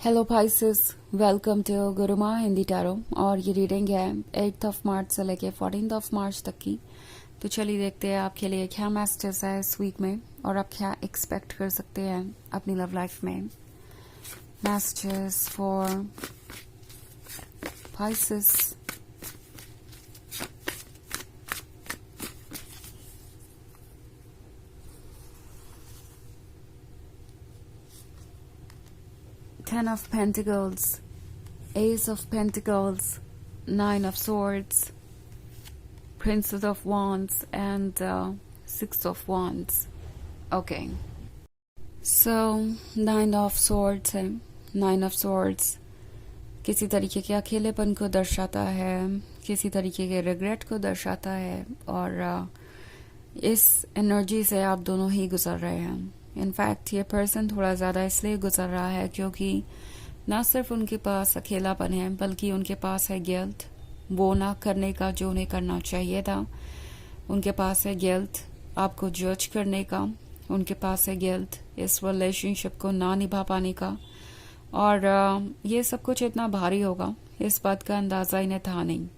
Hello Pisces, welcome to Guruma Hindi tarot. और ये reading है 8 मार्च से लेके 14 मार्च तक की। तो चलिए देखते हैं आपके लिए क्या मैसेजेस है इस वीक में और आप क्या एक्सपेक्ट कर सकते हैं अपनी लव लाइफ में। Messages for Pisces। Ten of Pentacles, Ace of Pentacles, Nine of Swords, Princess of Wands and Six of Wands. Okay. So, Nine of Swords है। Nine of Swords किसी तरीके के अकेलेपन को दर्शाता है, किसी तरीके के रिग्रेट को दर्शाता है और इस एनर्जी से आप दोनों ही गुजर रहे हैं। इनफैक्ट ये पर्सन थोड़ा ज़्यादा इसलिए गुजर रहा है क्योंकि ना सिर्फ उनके पास अकेलापन है बल्कि उनके पास है गिल्ट, वो ना करने का जो उन्हें करना चाहिए था। उनके पास है गिल्ट आपको जज करने का, उनके पास है गिल्ट इस रिलेशनशिप को ना निभा पाने का। और ये सब कुछ इतना भारी होगा इस बात का अंदाज़ा इन्हें था नहीं।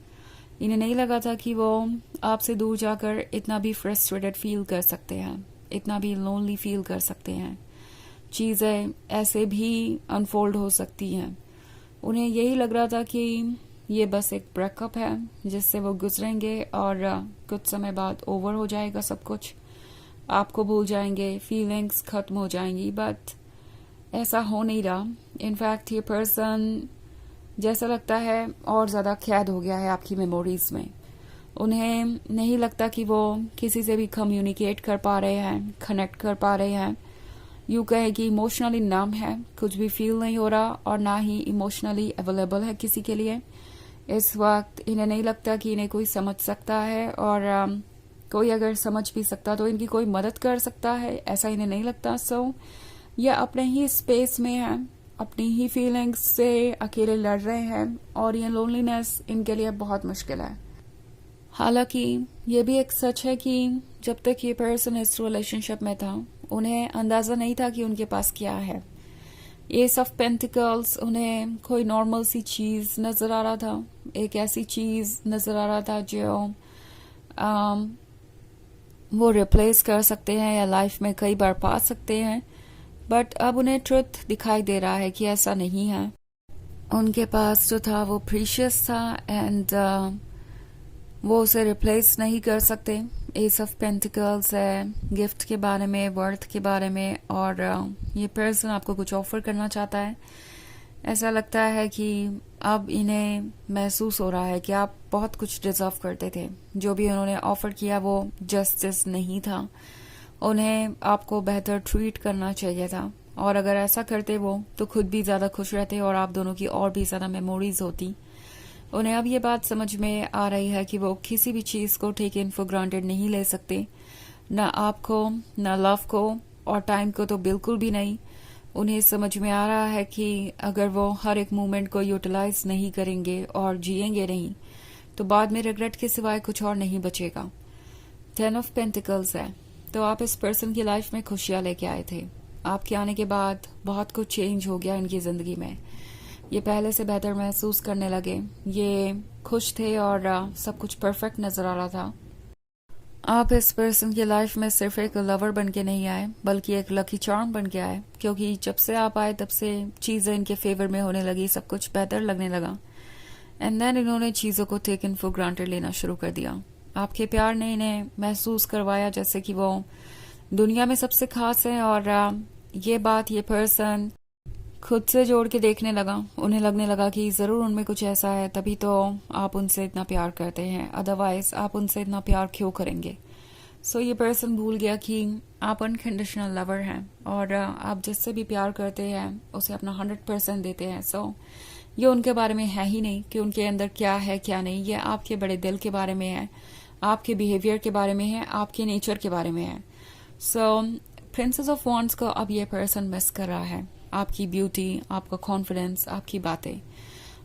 इन्हें नहीं लगा था कि वो आपसे दूर जाकर इतना भी फ्रस्ट्रेटेड फील कर सकते हैं, इतना भी लोनली फील कर सकते हैं। चीज़ें ऐसे भी अनफोल्ड हो सकती हैं। उन्हें यही लग रहा था कि ये बस एक ब्रेकअप है जिससे वो गुजरेंगे और कुछ समय बाद ओवर हो जाएगा सब कुछ, आपको भूल जाएंगे, फीलिंग्स खत्म हो जाएंगी। बट ऐसा हो नहीं रहा। इनफैक्ट ये पर्सन जैसा लगता है और ज़्यादा कैद हो गया है आपकी मेमोरीज में। उन्हें नहीं लगता कि वो किसी से भी कम्युनिकेट कर पा रहे हैं, कनेक्ट कर पा रहे हैं। यूँ कहे कि इमोशनली नम है, कुछ भी फील नहीं हो रहा और ना ही इमोशनली अवेलेबल है किसी के लिए। इस वक्त इन्हें नहीं लगता कि इन्हें कोई समझ सकता है और कोई अगर समझ भी सकता तो इनकी कोई मदद कर सकता है, ऐसा इन्हें नहीं लगता। सो ये अपने ही स्पेस में है, अपनी ही फीलिंग्स से अकेले लड़ रहे हैं और ये लोनलीनेस इनके लिए बहुत मुश्किल है। हालांकि ये भी एक सच है कि जब तक ये पर्सन इस रिलेशनशिप में था उन्हें अंदाज़ा नहीं था कि उनके पास क्या है। एस ऑफ पेंटिकल्स उन्हें कोई नॉर्मल सी चीज़ नज़र आ रहा था, एक ऐसी चीज़ नज़र आ रहा था जो वो रिप्लेस कर सकते हैं या लाइफ में कई बार पा सकते हैं। बट अब उन्हें ट्रुथ दिखाई दे रहा है कि ऐसा नहीं है। उनके पास जो था वो प्रीशियस था एंड वो उसे रिप्लेस नहीं कर सकते। एस ऑफ पेंटिकल्स है गिफ्ट के बारे में, वर्थ के बारे में और ये पर्सन आपको कुछ ऑफर करना चाहता है। ऐसा लगता है कि अब इन्हें महसूस हो रहा है कि आप बहुत कुछ डिजर्व करते थे। जो भी उन्होंने ऑफर किया वो जस्टिस नहीं था, उन्हें आपको बेहतर ट्रीट करना चाहिए था और अगर ऐसा करते वो तो खुद भी ज़्यादा खुश रहते और आप दोनों की और भी ज़्यादा मेमोरीज होती। उन्हें अब ये बात समझ में आ रही है कि वो किसी भी चीज़ को टेक इन फॉर ग्रांटेड नहीं ले सकते, ना आपको, ना लव को और टाइम को तो बिल्कुल भी नहीं। उन्हें समझ में आ रहा है कि अगर वो हर एक मोमेंट को यूटिलाइज नहीं करेंगे और जिएंगे नहीं तो बाद में रिग्रेट के सिवाय कुछ और नहीं बचेगा। 10 ऑफ पेंटिकल्स है तो आप इस पर्सन की लाइफ में खुशियां लेके आए थे। आपके आने के बाद बहुत कुछ चेंज हो गया इनकी ज़िंदगी में। ये पहले से बेहतर महसूस करने लगे, ये खुश थे और सब कुछ परफेक्ट नज़र आ रहा था। आप इस पर्सन की लाइफ में सिर्फ एक लवर बन के नहीं आए बल्कि एक लकी चार्म बन के आए, क्योंकि जब से आप आए तब से चीज़ें इनके फेवर में होने लगी, सब कुछ बेहतर लगने लगा। एंड देन इन्होंने चीज़ों को टेकन फॉर ग्रांटेड लेना शुरू कर दिया। आपके प्यार ने इन्हें महसूस करवाया जैसे कि वो दुनिया में सबसे खास है और ये बात ये पर्सन खुद से जोड़ के देखने लगा। उन्हें लगने लगा कि ज़रूर उनमें कुछ ऐसा है, तभी तो आप उनसे इतना प्यार करते हैं, अदरवाइज आप उनसे इतना प्यार क्यों करेंगे। सो ये पर्सन भूल गया कि आप अनकंडीशनल लवर हैं और आप जिससे भी प्यार करते हैं उसे अपना 100% देते हैं। सो ये उनके बारे में है ही नहीं कि उनके अंदर क्या है क्या नहीं, ये आपके बड़े दिल के बारे में है, आपके बिहेवियर के बारे में है, आपके नेचर के बारे में है। सो प्रिंसेस ऑफ वॉन्ड्स को अब ये पर्सन मिस कर रहा है, आपकी ब्यूटी, आपका कॉन्फिडेंस, आपकी बातें।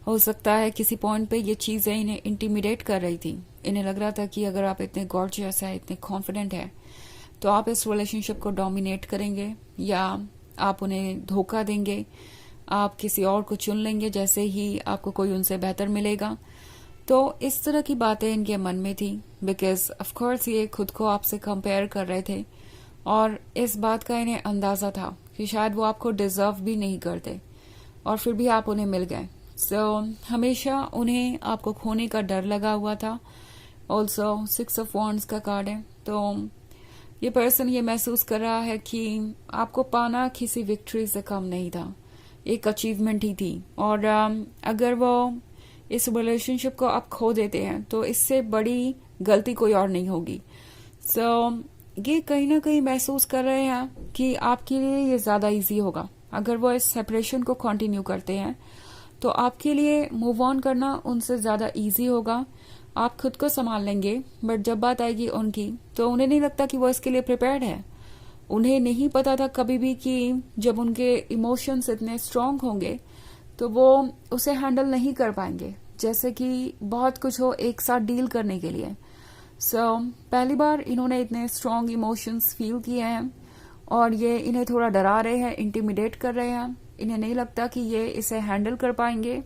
हो सकता है किसी पॉइंट पे ये चीज़ें इन्हें इंटिमिडेट कर रही थी। इन्हें लग रहा था कि अगर आप इतने गॉर्जियस है, इतने कॉन्फिडेंट है तो आप इस रिलेशनशिप को डोमिनेट करेंगे या आप उन्हें धोखा देंगे, आप किसी और को चुन लेंगे जैसे ही आपको कोई उनसे बेहतर मिलेगा। तो इस तरह की बातें इनके मन में थी, बिकॉज ऑफ कोर्स ये खुद को आपसे कंपेयर कर रहे थे और इस बात का इन्हें अंदाजा था कि शायद वो आपको डिजर्व भी नहीं करते और फिर भी आप उन्हें मिल गए। हमेशा उन्हें आपको खोने का डर लगा हुआ था। ऑल्सो 6 ऑफ वॉन्ड्स का कार्ड है, तो ये पर्सन ये महसूस कर रहा है कि आपको पाना किसी विक्ट्री से कम नहीं था, एक अचीवमेंट ही थी। और अगर वो इस रिलेशनशिप को आप खो देते हैं तो इससे बड़ी गलती कोई और नहीं होगी। ये कहीं ना कहीं महसूस कर रहे हैं कि आपके लिए ये ज्यादा इजी होगा। अगर वो इस सेपरेशन को कंटिन्यू करते हैं तो आपके लिए मूव ऑन करना उनसे ज्यादा इजी होगा। आप खुद को संभाल लेंगे, बट जब बात आएगी उनकी तो उन्हें नहीं लगता कि वो इसके लिए प्रिपेयर्ड है। उन्हें नहीं पता था कभी भी कि जब उनके इमोशंस इतने स्ट्रांग होंगे तो वो उसे हैंडल नहीं कर पाएंगे, जैसे कि बहुत कुछ हो एक साथ डील करने के लिए। पहली बार इन्होंने इतने स्ट्रांग इमोशंस फील किए हैं और ये इन्हें थोड़ा डरा रहे हैं, इंटिमिडेट कर रहे हैं। इन्हें नहीं लगता कि ये इसे हैंडल कर पाएंगे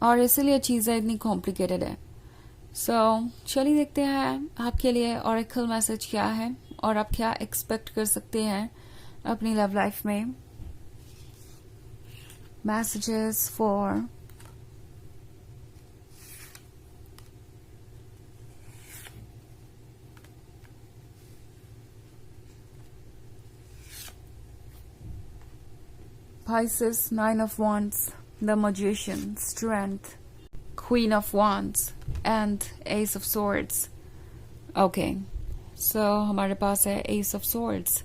और इसीलिए चीजें इतनी कॉम्प्लिकेटेड है। चलिए देखते हैं आपके लिए ऑरेकल मैसेज क्या है और आप क्या एक्सपेक्ट कर सकते हैं अपनी लव लाइफ में। Messages for Pisces, 9 of Wands, the Magician, Strength, Queen of Wands and Ace of Swords. Okay, so हमारे पास है Ace of Swords.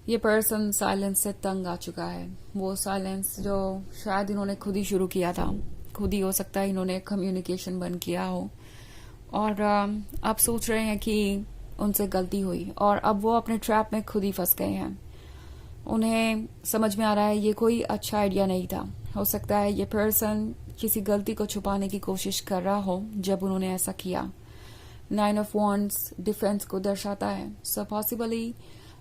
ये पर्सन साइलेंस से तंग आ चुका है। वो साइलेंस जो शायद इन्होंने खुद ही शुरू किया था, खुद ही हो सकता है इन्होंने कम्युनिकेशन बंद किया हो और आप सोच रहे हैं कि उनसे गलती हुई और अब वो अपने ट्रैप में खुद ही फंस गए हैं। उन्हें समझ में आ रहा है ये कोई अच्छा आइडिया नहीं था। हो सकता है ये पर्सन किसी गलती को छुपाने की कोशिश कर रहा हो जब उन्होंने ऐसा किया। 9 ऑफ वॉन्ड्स डिफेंस को दर्शाता है। पॉसिबली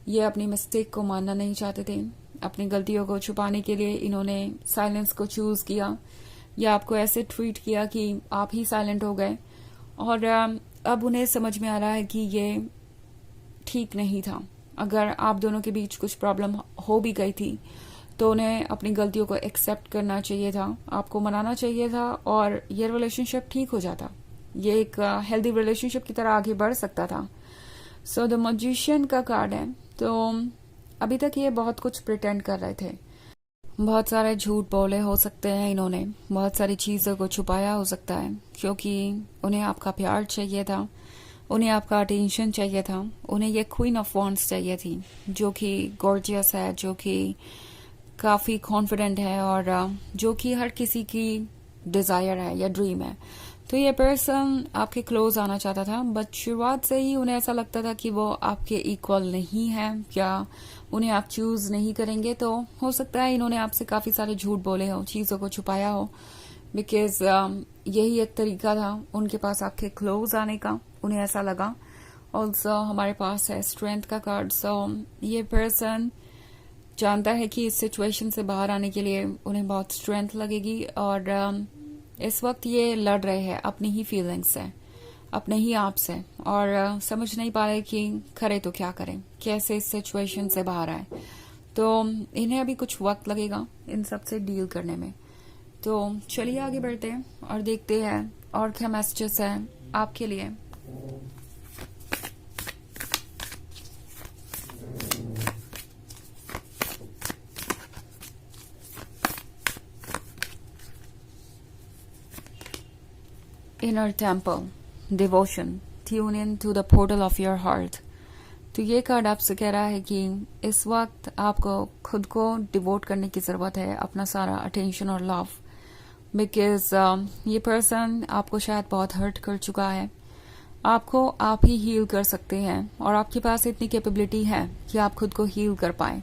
ये अपनी मिस्टेक को मानना नहीं चाहते थे। अपनी गलतियों को छुपाने के लिए इन्होंने साइलेंस को चूज किया या आपको ऐसे ट्रीट किया कि आप ही साइलेंट हो गए और अब उन्हें समझ में आ रहा है कि ये ठीक नहीं था। अगर आप दोनों के बीच कुछ प्रॉब्लम हो भी गई थी तो उन्हें अपनी गलतियों को एक्सेप्ट करना चाहिए था, आपको मनाना चाहिए था और ये रिलेशनशिप ठीक हो जाता। ये एक हेल्दी रिलेशनशिप की तरह आगे बढ़ सकता था। द मैजिशियन का कार्ड है, तो अभी तक ये बहुत कुछ प्रिटेंड कर रहे थे, बहुत सारे झूठ बोले हो सकते हैं इन्होंने, बहुत सारी चीजों को छुपाया हो सकता है क्योंकि उन्हें आपका प्यार चाहिए था, उन्हें आपका अटेंशन चाहिए था, उन्हें ये क्वीन ऑफ वॉन्ड्स चाहिए थी जो कि गॉर्जियस है, जो कि काफी कॉन्फिडेंट है और जो कि हर किसी की डिजायर है या ड्रीम है। तो ये पर्सन आपके क्लोज आना चाहता था, बट शुरुआत से ही उन्हें ऐसा लगता था कि वो आपके इक्वल नहीं है या उन्हें आप चूज नहीं करेंगे। तो हो सकता है इन्होंने आपसे काफी सारे झूठ बोले हो, चीजों को छुपाया हो, बिकॉज यही एक तरीका था उनके पास आपके क्लोज आने का, उन्हें ऐसा लगा। ऑल्सो हमारे पास है स्ट्रेंथ का कार्ड। ये पर्सन जानता है कि इस सिचुएशन से बाहर आने के लिए उन्हें बहुत स्ट्रेंथ लगेगी और इस वक्त ये लड़ रहे हैं अपनी ही फीलिंग्स से, अपने ही आप से और समझ नहीं पा रहे कि करे तो क्या करें, कैसे इस सिचुएशन से बाहर आए। तो इन्हें अभी कुछ वक्त लगेगा इन सब से डील करने में। तो चलिए आगे बढ़ते हैं और देखते हैं और क्या मैसेजेस हैं आपके लिए। Inner temple, devotion, tune in to the portal of your heart. तो ये कार्ड आपसे कह रहा है कि इस वक्त आपको खुद को डिवोट करने की जरूरत है, अपना सारा अटेंशन और लव, बिकॉज ये पर्सन आपको शायद बहुत हर्ट कर चुका है। आपको आप ही हील कर सकते हैं और आपके पास इतनी कैपेबिलिटी है कि आप खुद को हील कर पाए।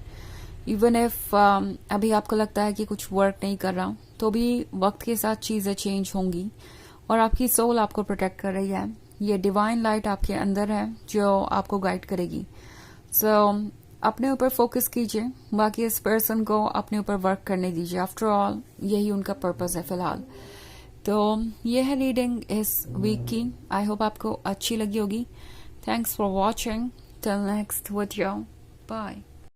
इवन इफ अभी आपको लगता है कि कुछ वर्क नहीं कर रहा, तो भी वक्त के साथ चीजें चेंज होंगी और आपकी सोल आपको प्रोटेक्ट कर रही है। ये डिवाइन लाइट आपके अंदर है जो आपको गाइड करेगी। अपने ऊपर फोकस कीजिए, बाकी इस पर्सन को अपने ऊपर वर्क करने दीजिए। आफ्टर ऑल यही उनका पर्पस है फिलहाल। तो ये है रीडिंग इस वीक की। आई होप आपको अच्छी लगी होगी। Thanks for watching. Till next video, bye.